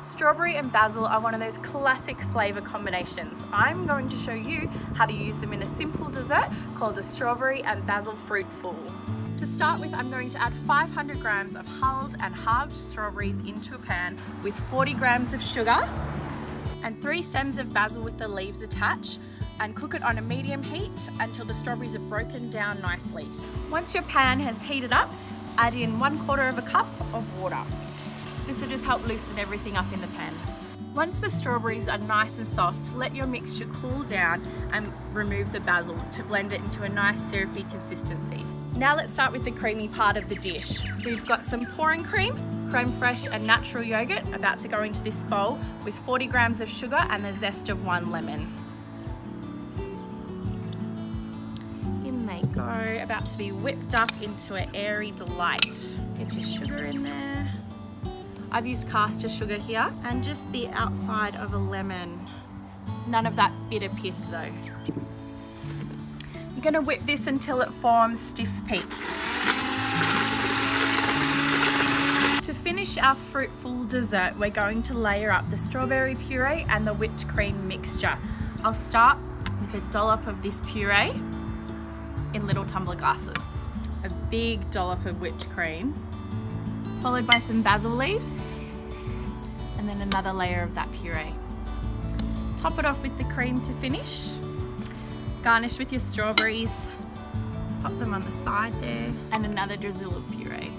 Strawberry and basil are one of those classic flavour combinations. I'm going to show you how to use them in a simple dessert called a strawberry and basil fruit fool. To start with, I'm going to add 500 grams of hulled and halved strawberries into a pan with 40 grams of sugar and 3 stems of basil with the leaves attached, and cook it on a medium heat until the strawberries are broken down nicely. Once your pan has heated up, add in 1/4 cup of water. This will just help loosen everything up in the pan. Once the strawberries are nice and soft, let your mixture cool down and remove the basil to blend it into a nice syrupy consistency. Now let's start with the creamy part of the dish. We've got some pouring cream, creme fraiche and natural yogurt about to go into this bowl with 40 grams of sugar and the zest of 1 lemon. In they go, about to be whipped up into an airy delight. Get your sugar in there. I've used caster sugar here and just the outside of a lemon. None of that bitter pith though. You're going to whip this until it forms stiff peaks. To finish our fruitful dessert, we're going to layer up the strawberry puree and the whipped cream mixture. I'll start with a dollop of this puree in little tumbler glasses. A big dollop of whipped cream, followed by some basil leaves, and then another layer of that puree. Top it off with the cream to finish. Garnish with your strawberries, pop them on the side there, and another drizzle of puree.